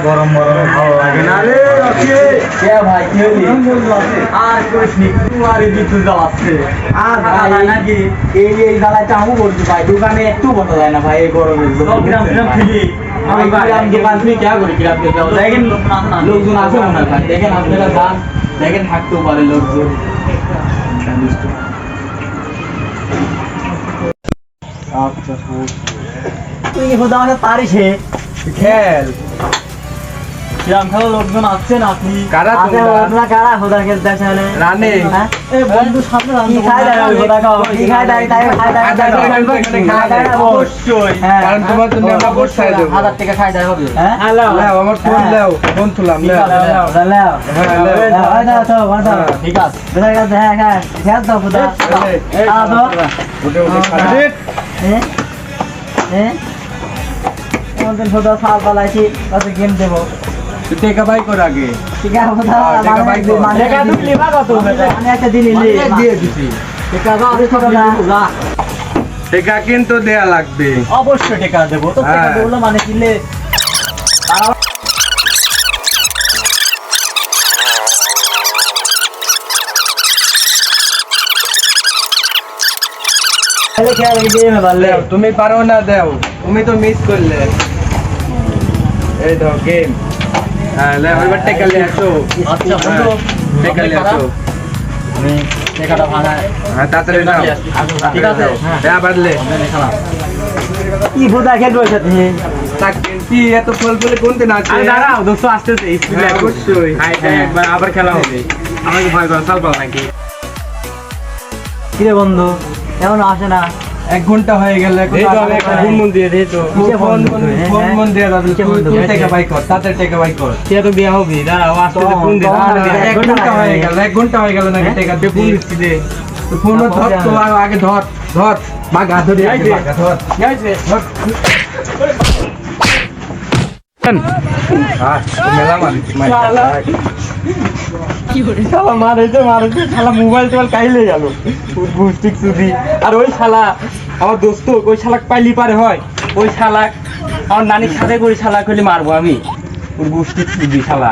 গরম গরম ভালো লাগে না রে। ভাই কি হলি আর কৃষ্ণি কুমারী বিদ্যুৎ জ্বালাচ্ছে আর ভাই নাকি এই জ্বালাইতে আমি বলছি ভাই দোকানে একটু বসা যায় না ভাই এই গরমের দোকান থেকে क्या করি দেখেন লোকজন আছে মনে হয় দেখেন আপনারা যান দেখেন থাকতেও পারে লোকজন। আচ্ছা তুই খোদা আমাকে পারিস খেল কিরাম খেলা লোকজন আসছেন আপনি কারা তোমরা কারা খোদা খেলতে আসেন রানে এই বন্ধু সামনে রান কি খায় দাও খোদা খাও কি খায় দাও তাই খায় দাও অবশ্যই কারণ তোমার জন্য আমরা বসাই দেব 1000 টাকা খায় দাও হবে হ্যাঁ নাও আমার ফোন দাও ফোন তুলাম নাও নাও হ্যাঁ দাও তো দাও ঠিক আছে বেটা কাছে হ্যাঁ হ্যাঁ খেল দাও খোদা আ দাও ওঠে ওঠে হ্যাঁ হ্যাঁ আমাদের খোদা সাল পালাইছি কত গেম দেব টেকা বাই কর আগে টেকা খোদা টেকা বাই কর টেকা তুমি লিবা কত আমি একটা দিন দিয়ে দিছি টেকা দাও আমি খোদা না টেকা কিন্তু দেয়া লাগবে অবশ্যই টেকা দেব তো টেকা দেব মানে কিলে খেলে খেলে গেমে ভালো তুমি পারো না দাও তুমি তো মিস করলে এই দাও গেম হ্যাঁ লে এবার টেকা নিয়ে আসো আচ্ছা বন্ধু টেকা নিয়ে আসো আমি টেকাটা ভাঙা হ্যাঁ তাড়াতাড়ি নাও ঠিক আছে হ্যাঁ বাদলে কি বুদা খেলবো সাথে তাক কি এত ফল ফলে কোনতে না আছে দাঁড়াও দোস্ত আসতেছে স্পিডে অবশ্যই হাই হাই একবার আবার খেলা হবে আমাকে ভয় করে সাল পাও নাকি কি রে বন্ধু এমন আসে না 1 ঘন্টা হয়ে গেল ফোন মন দিয়ে দে তো ফোন মন দিয়ে দাও তুই টাকা বাই কর তাতে টাকা বাই কর সে তো বিয়া হবে দাঁড়াও আসতে ফোন দে 1 ঘন্টা হয়ে গেল 1 ঘন্টা হয়ে গেল নাকি টাকা দে ফোন দিচ্ছি দে তো ফোন ধর তো আগে ধর ধর মা গা ধরে আগে মা গা ধর যাইছে ধর হ্যাঁ মেলা মারিস মাইরা কি করে শালা মারতে শালা মোবাইল টোবাইল কাইলে গেল বুস্টিক সুদি আর ওই শালা আমার দোস্ত ওই শালাক পাইলি পারে হয় ওই শালা আমার নানির সাথে করে শালা কইলে মারবো আমি ওর বুস্টিক সুদি শালা